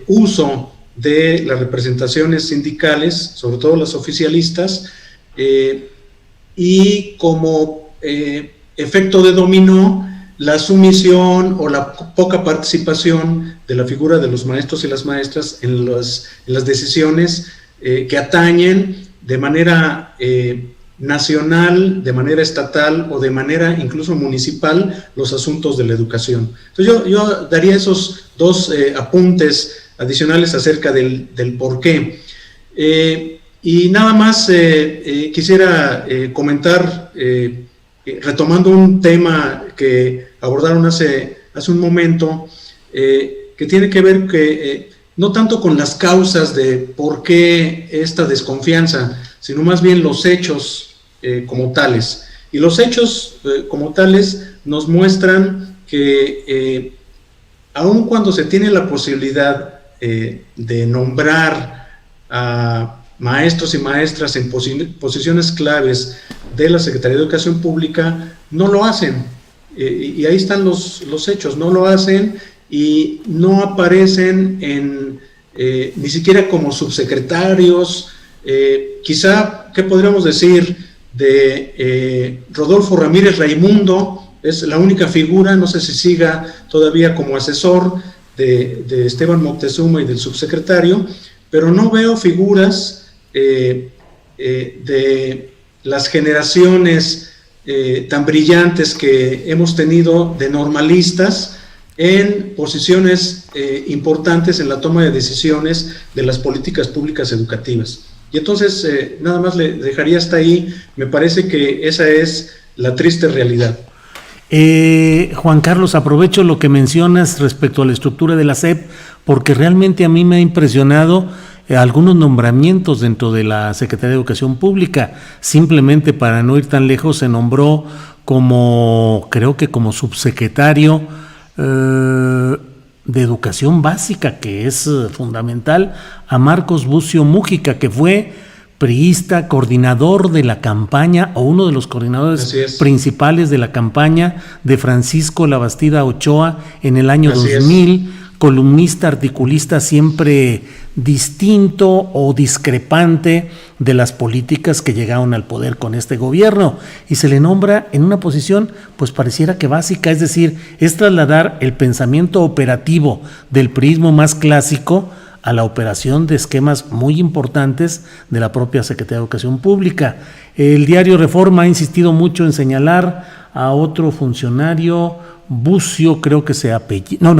uso de las representaciones sindicales, sobre todo las oficialistas, y como efecto de dominó, la sumisión o la poca participación de la figura de los maestros y las maestras en las decisiones que atañen de manera nacional, de manera estatal o de manera incluso municipal los asuntos de la educación. Entonces yo daría esos dos apuntes adicionales acerca del por qué. Y nada más quisiera comentar, retomando un tema que abordaron hace un momento, que tiene que ver no tanto con las causas de por qué esta desconfianza, sino más bien los hechos como tales. Y los hechos como tales nos muestran que aun cuando se tiene la posibilidad de nombrar a maestros y maestras en posiciones claves de la Secretaría de Educación Pública, no lo hacen. Y ahí están los hechos, no lo hacen y no aparecen ni siquiera como subsecretarios. Quizá, ¿qué podríamos decir de Rodolfo Ramírez Raimundo? Es la única figura, no sé si siga todavía como asesor de Esteban Moctezuma y del subsecretario, pero no veo figuras de las generaciones tan brillantes que hemos tenido de normalistas en posiciones importantes en la toma de decisiones de las políticas públicas educativas. Y entonces, nada más le dejaría hasta ahí. Me parece que esa es la triste realidad. Juan Carlos, aprovecho lo que mencionas respecto a la estructura de la SEP, porque realmente a mí me ha impresionado algunos nombramientos dentro de la Secretaría de Educación Pública. Simplemente, para no ir tan lejos, se nombró creo que como subsecretario de Educación Básica, que es fundamental, a Marcos Bucio Mújica, que fue priista, coordinador de la campaña, o uno de los coordinadores principales de la campaña de Francisco Labastida Ochoa en el año 2000, columnista, articulista siempre distinto o discrepante de las políticas que llegaron al poder con este gobierno, y se le nombra en una posición pues pareciera que básica, es decir, es trasladar el pensamiento operativo del priismo más clásico a la operación de esquemas muy importantes de la propia Secretaría de Educación Pública. El diario Reforma ha insistido mucho en señalar a otro funcionario, Bucio, creo que se apellida,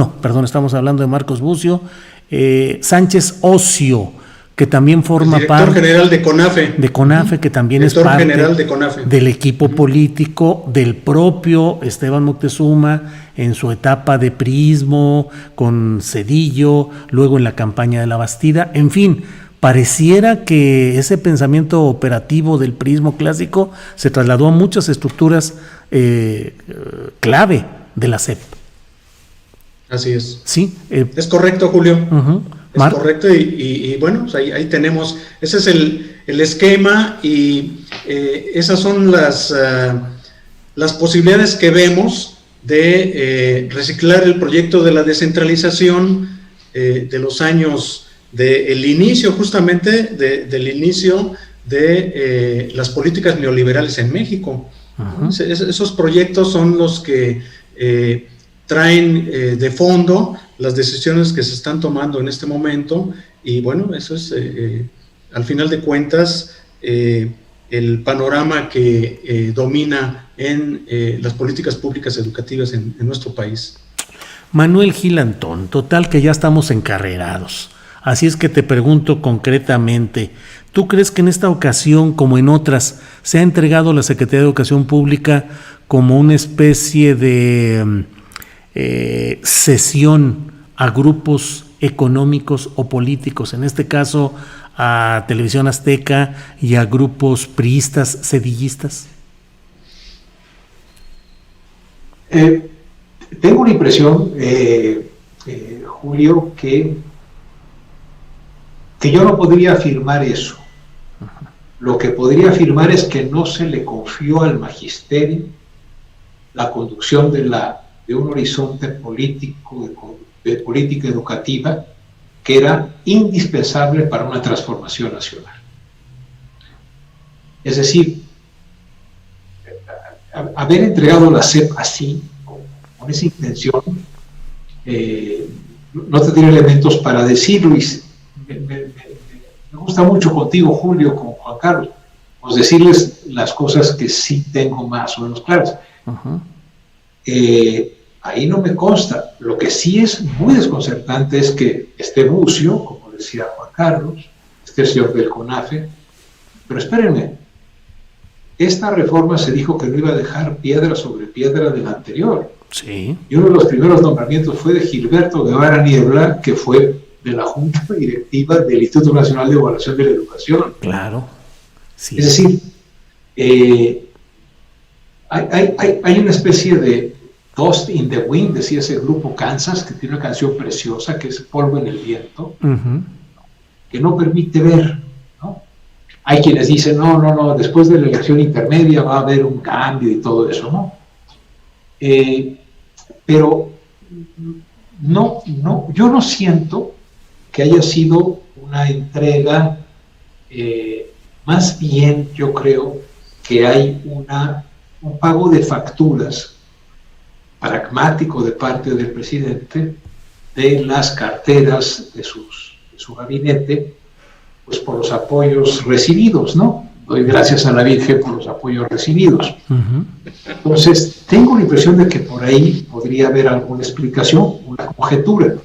estamos hablando de Marcos Bucio, Sánchez Ocio, que también forma parte... Director general de CONAFE. De CONAFE, que también es parte del equipo político del propio Esteban Moctezuma en su etapa de priismo, con Zedillo, luego en la campaña de la Bastida. En fin, pareciera que ese pensamiento operativo del priismo clásico se trasladó a muchas estructuras clave de la SEP. Así es. Sí. Es correcto, Julio. Uh-huh. Es correcto y bueno, pues ahí tenemos, ese es el esquema y esas son las posibilidades que vemos de reciclar el proyecto de la descentralización de los años del inicio, justamente del inicio de las políticas neoliberales en México. Uh-huh. Esos proyectos son los que traen de fondo las decisiones que se están tomando en este momento y bueno, eso es al final de cuentas el panorama que domina en las políticas públicas educativas en nuestro país. Manuel Gil Antón, total que ya estamos encarrerados, así es que te pregunto concretamente, ¿tú crees que en esta ocasión, como en otras, se ha entregado la Secretaría de Educación Pública como una especie de cesión a grupos económicos o políticos, en este caso a Televisión Azteca y a grupos priistas, cedillistas? Tengo una impresión, Julio, que yo no podría afirmar eso. Lo que podría afirmar es que no se le confió al magisterio la conducción de un horizonte político, de política educativa, que era indispensable para una transformación nacional. Es decir, haber entregado la SEP así, con esa intención, no tendría elementos para decirlo, y me gusta mucho contigo, Julio, con Juan Carlos, pues decirles las cosas que sí tengo más o menos claras. Uh-huh. Ahí no me consta. Lo que sí es muy desconcertante es que esté Bucio, como decía Juan Carlos, esté el señor del CONAFE, pero espérenme, esta reforma se dijo que no iba a dejar piedra sobre piedra de la anterior. Sí. Y uno de los primeros nombramientos fue de Gilberto Guevara Niebla, que fue de la Junta Directiva del Instituto Nacional de Evaluación de la Educación. Claro. Sí. Es decir, Hay una especie de Dust in the Wind, decía ese grupo Kansas, que tiene una canción preciosa que es Polvo en el Viento, que no permite ver, ¿no? Hay quienes dicen, no, después de la elección intermedia va a haber un cambio y todo eso, ¿no? Pero no, yo no siento que haya sido una entrega, más bien yo creo que hay un pago de facturas pragmático de parte del presidente de las carteras de su gabinete, pues por los apoyos recibidos, ¿no? Doy gracias a la Virgen por los apoyos recibidos. Entonces, tengo la impresión de que por ahí podría haber alguna explicación, una conjetura.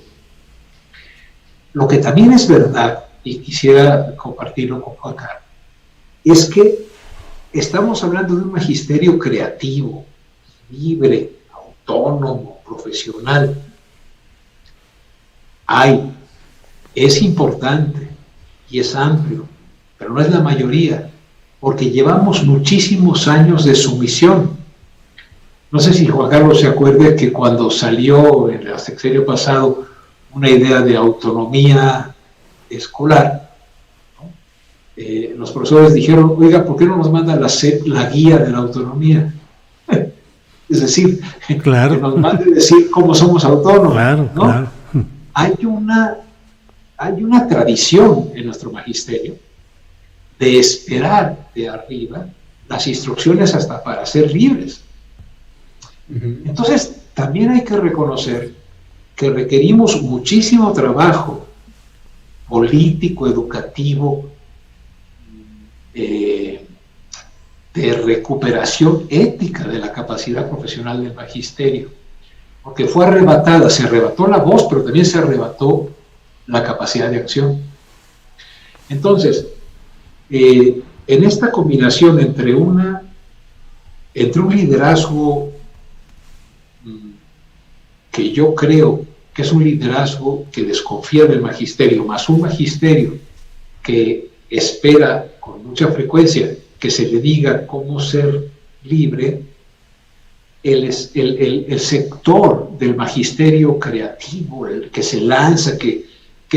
Lo que también es verdad, y quisiera compartirlo con Juan Carlos, es que estamos hablando de un magisterio creativo, libre, autónomo, profesional. Es importante y es amplio, pero no es la mayoría, porque llevamos muchísimos años de sumisión. No sé si Juan Carlos se acuerda que cuando salió en el sexenio pasado una idea de autonomía escolar, ¿no? Los profesores dijeron, oiga, ¿por qué no nos manda la guía de la autonomía? Es decir, claro, que nos mande decir cómo somos autónomos. Claro, ¿no? claro. Hay una tradición en nuestro magisterio de esperar de arriba las instrucciones hasta para ser libres. Entonces, también hay que reconocer que requerimos muchísimo trabajo político, educativo, de recuperación ética de la capacidad profesional del magisterio, porque se arrebató la voz, pero también se arrebató la capacidad de acción. Entonces, en esta combinación entre un liderazgo que yo creo que es un liderazgo que desconfía del magisterio, más un magisterio que espera con mucha frecuencia que se le diga cómo ser libre, el sector del magisterio creativo, el que se lanza, que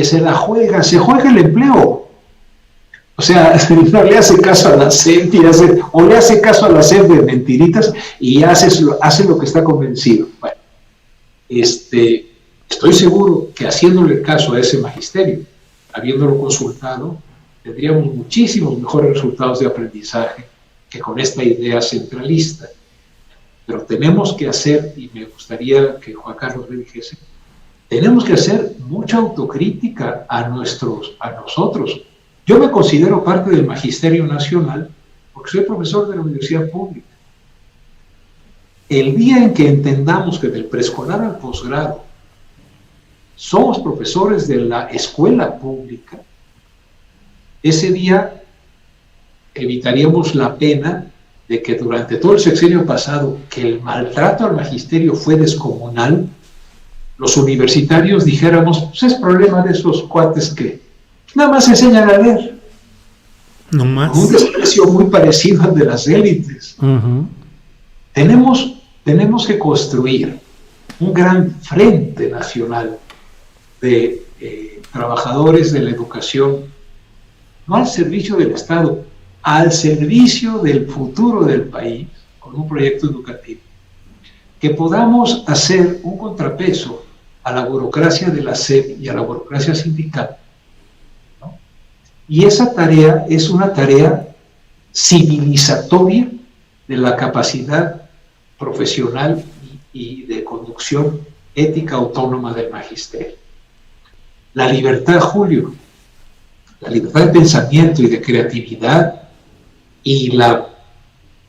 se juega el empleo. O sea, no le hace caso a la SEP, o le hace caso a la SEP de mentiritas y hace lo que está convencido. Bueno, estoy seguro que haciéndole caso a ese magisterio, habiéndolo consultado, tendríamos muchísimos mejores resultados de aprendizaje que con esta idea centralista. Pero tenemos que hacer, y me gustaría que Juan Carlos me dijese, tenemos que hacer mucha autocrítica a nosotros. Yo me considero parte del Magisterio Nacional porque soy profesor de la universidad pública. El día en que entendamos que del preescolar al posgrado somos profesores de la escuela pública, ese día evitaríamos la pena de que durante todo el sexenio pasado, que el maltrato al magisterio fue descomunal, los universitarios dijéramos, pues es problema de esos cuates que nada más enseñan a leer. No más. Un desprecio muy parecido al de las élites. Tenemos que construir un gran frente nacional de trabajadores de la educación, no al servicio del Estado, al servicio del futuro del país, con un proyecto educativo, que podamos hacer un contrapeso a la burocracia de la SEP y a la burocracia sindical, ¿no? Y esa tarea es una tarea civilizatoria de la capacidad profesional y de conducción ética autónoma del magisterio. La libertad, Julio, la libertad de pensamiento y de creatividad y la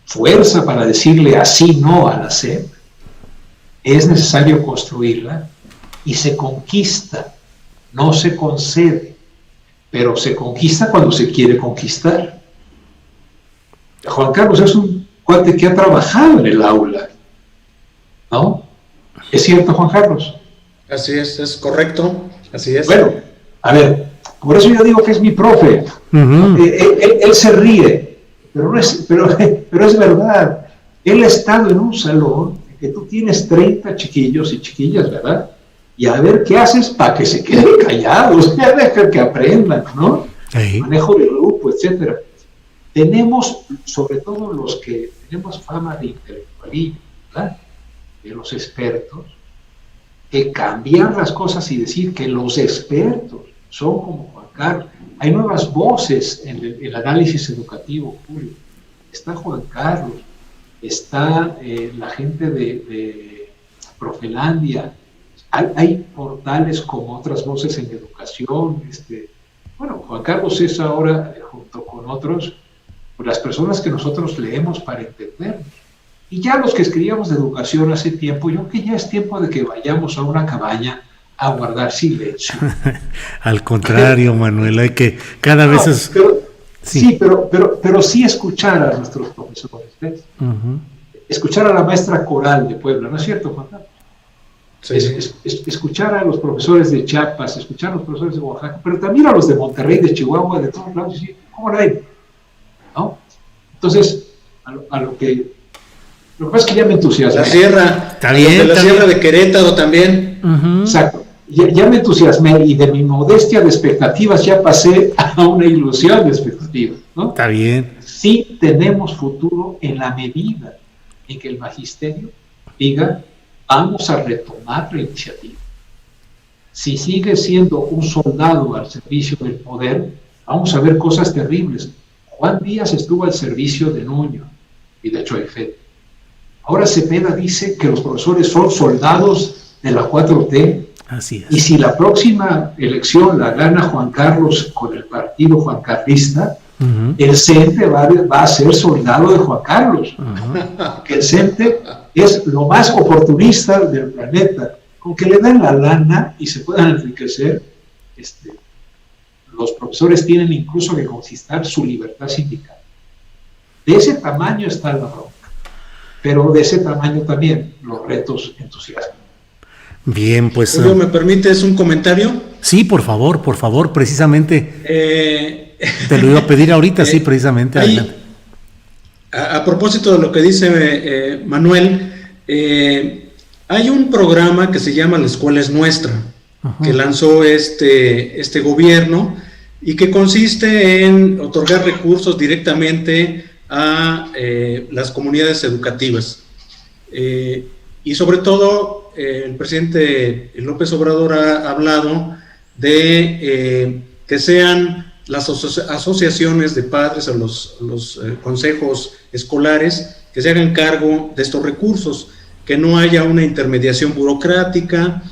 fuerza para decirle así no a la SEP, es necesario construirla y se conquista, no se concede, pero se conquista cuando se quiere conquistar. Juan Carlos es un cuate que ha trabajado en el aula, ¿no? ¿Es cierto, Juan Carlos? Así es correcto, así es. Bueno, a ver, por eso yo digo que es mi profe. Él se ríe, pero es verdad. Él ha estado en un salón en que tú tienes 30 chiquillos y chiquillas, ¿verdad? Y a ver qué haces para que se queden callados, ya deja que aprendan, ¿no? Sí. Manejo de grupo, etcétera. Tenemos, sobre todo los que tenemos fama de intelectualismo, ¿verdad? De los expertos, que cambiar las cosas y decir que los expertos son como Juan Carlos. Hay nuevas voces en el análisis educativo, Julio. Está Juan Carlos, está la gente de Profelandia, hay portales como Otras Voces en Educación. Bueno, Juan Carlos es ahora, junto con otros, las personas que nosotros leemos para entendernos. Y ya los que escribíamos de educación hace tiempo, yo creo que ya es tiempo de que vayamos a una cabaña a guardar silencio. Al contrario, Manuel, hay que cada vez es... Sí, pero sí escuchar a nuestros profesores, ¿ves? Uh-huh. Escuchar a la maestra Coral de Puebla, ¿no es cierto, Juan Carlos? Sí. Escuchar a los profesores de Chiapas, escuchar a los profesores de Oaxaca, pero también a los de Monterrey, de Chihuahua, de todos lados, y ¿cómo la hay? ¿No? Entonces, lo que pasa es que ya me entusiasmé. La sierra, está bien, de la sierra de Querétaro también. Uh-huh. Exacto. Ya me entusiasmé y de mi modestia de expectativas ya pasé a una ilusión de expectativas, ¿no? Está bien. Sí tenemos futuro en la medida en que el magisterio diga, vamos a retomar la iniciativa. Si sigue siendo un soldado al servicio del poder, vamos a ver cosas terribles. Juan Díaz estuvo al servicio de Nuño y de Choyfet. Ahora Cepeda dice que los profesores son soldados de la 4T. Así es. Y si la próxima elección la gana Juan Carlos con el partido juancarlista, uh-huh, el CENTE va a ser soldado de Juan Carlos. Uh-huh. Que el CENTE es lo más oportunista del planeta. Con que le den la lana y se puedan enriquecer, los profesores tienen incluso que conquistar su libertad sindical. De ese tamaño está la bronca, pero de ese tamaño también los retos entusiasman. Bien, pues... Julio, ¿me permites un comentario? Sí, por favor, precisamente. Te lo iba a pedir ahorita, sí, precisamente. A propósito de lo que dice Manuel, hay un programa que se llama La Escuela es Nuestra, uh-huh, que lanzó este gobierno y que consiste en otorgar recursos directamente a las comunidades educativas. Y sobre todo, el presidente López Obrador ha hablado de que sean las asociaciones de padres o los consejos escolares que se hagan cargo de estos recursos, que no haya una intermediación burocrática,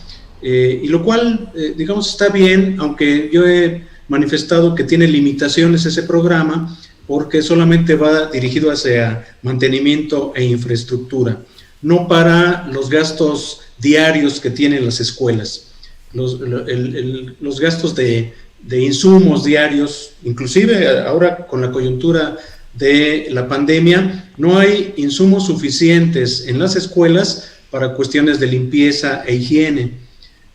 y lo cual, digamos, está bien, aunque yo he manifestado que tiene limitaciones ese programa, porque solamente va dirigido hacia mantenimiento e infraestructura, no para los gastos diarios que tienen las escuelas, los gastos de insumos diarios, inclusive ahora con la coyuntura de la pandemia, no hay insumos suficientes en las escuelas para cuestiones de limpieza e higiene.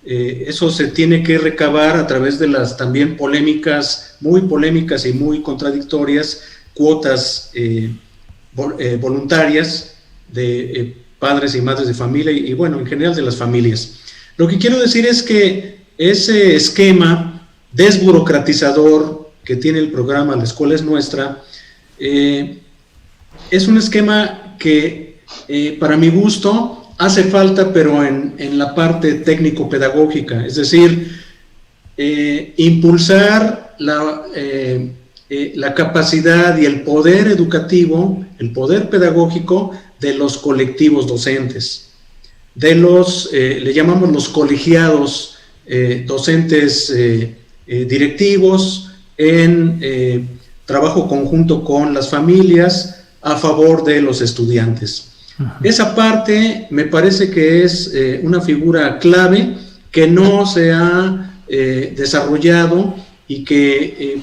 Eso se tiene que recabar a través de las también muy polémicas y muy contradictorias cuotas voluntarias de padres y madres de familia y bueno, en general de las familias. Lo que quiero decir es que ese esquema desburocratizador que tiene el programa La Escuela es Nuestra es un esquema que para mi gusto hace falta, pero en la parte técnico-pedagógica, es decir, impulsar la capacidad y el poder educativo, el poder pedagógico de los colectivos docentes, de le llamamos los colegiados docentes directivos en trabajo conjunto con las familias a favor de los estudiantes. Uh-huh. Esa parte me parece que es una figura clave que no se ha desarrollado y que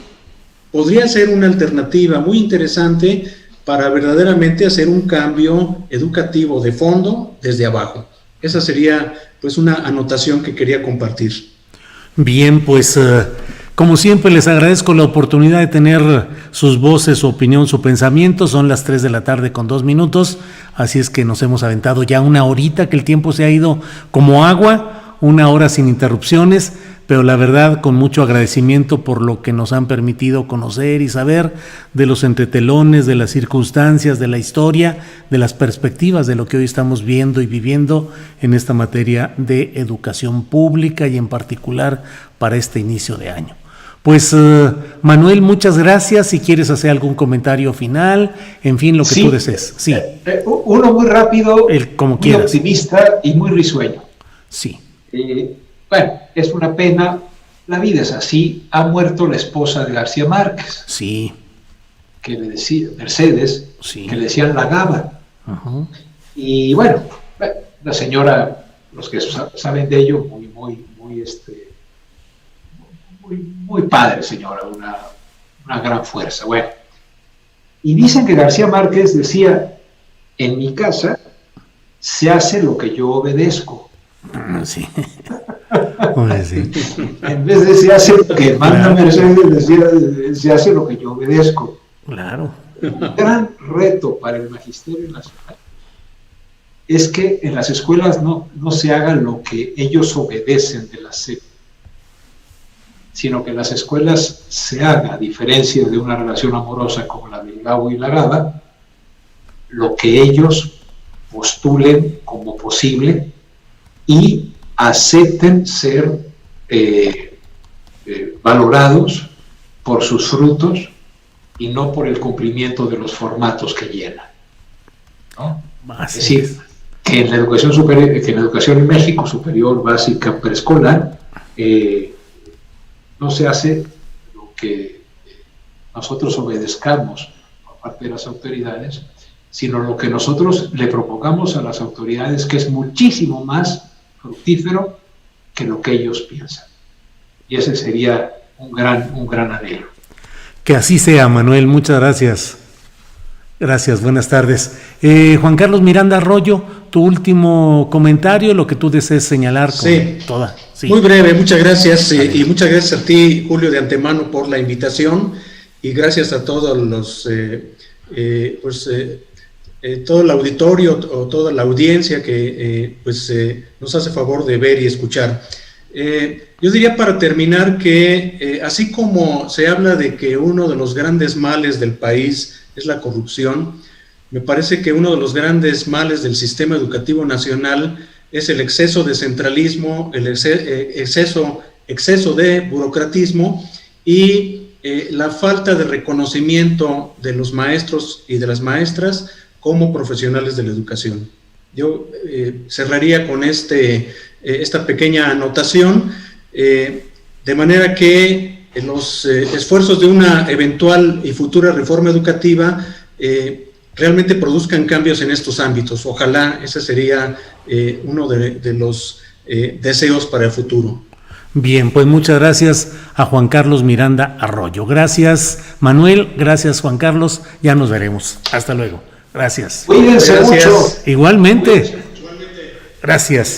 podría ser una alternativa muy interesante para verdaderamente hacer un cambio educativo de fondo desde abajo. Esa sería pues una anotación que quería compartir. Bien, pues Como siempre, les agradezco la oportunidad de tener sus voces, su opinión, su pensamiento. Son las 3 de la tarde con 2 minutos, así es que nos hemos aventado ya una horita, que el tiempo se ha ido como agua, 1 hora sin interrupciones, pero la verdad con mucho agradecimiento por lo que nos han permitido conocer y saber de los entretelones, de las circunstancias, de la historia, de las perspectivas de lo que hoy estamos viendo y viviendo en esta materia de educación pública y en particular para este inicio de año. Pues Manuel, muchas gracias. Si quieres hacer algún comentario final, en fin, lo que tú desees. Sí. Uno muy rápido, como muy quieras. optimista y muy risueño. Sí. Bueno, es una pena, la vida es así. Ha muerto la esposa de García Márquez. Sí. Que le decía, Mercedes, sí. Que le decían la Gaba. Uh-huh. Y bueno, la señora, los que saben de ello, muy padre señora, una gran fuerza. Bueno, y dicen que García Márquez decía, en mi casa se hace lo que yo obedezco. Sí. Pues sí. En vez de se hace lo que manda Mercedes, decía, se hace lo que yo obedezco. Claro. Un gran reto para el Magisterio Nacional es que en las escuelas no se haga lo que ellos obedecen de la SEP, sino que en las escuelas se haga, a diferencia de una relación amorosa como la del Gabo y la Gaba, lo que ellos postulen como posible y acepten ser valorados por sus frutos y no por el cumplimiento de los formatos que llenan, ¿no? Es decir, que en la educación superior, que en la educación en México, superior, básica, preescolar, no se hace lo que nosotros obedezcamos por parte de las autoridades, sino lo que nosotros le propongamos a las autoridades, que es muchísimo más fructífero que lo que ellos piensan. Y ese sería un gran anhelo. Que así sea, Manuel. Muchas gracias. Gracias, buenas tardes. Juan Carlos Miranda Arroyo, tu último comentario, lo que tú desees señalar con toda. Sí. Muy breve, muchas gracias. Y muchas gracias a ti, Julio, de antemano por la invitación, y gracias a todos los todo el auditorio o toda la audiencia que nos hace favor de ver y escuchar. Yo diría para terminar que así como se habla de que uno de los grandes males del país es la corrupción, me parece que uno de los grandes males del sistema educativo nacional es el exceso de centralismo, el exceso de burocratismo y la falta de reconocimiento de los maestros y de las maestras como profesionales de la educación. Yo cerraría con esta pequeña anotación, de manera que los esfuerzos de una eventual y futura reforma educativa realmente produzcan cambios en estos ámbitos. Ojalá ese sería uno de los deseos para el futuro. Bien, pues muchas gracias a Juan Carlos Miranda Arroyo. Gracias, Manuel. Gracias, Juan Carlos. Ya nos veremos. Hasta luego. Gracias. Cuídense mucho. Igualmente. Gracias.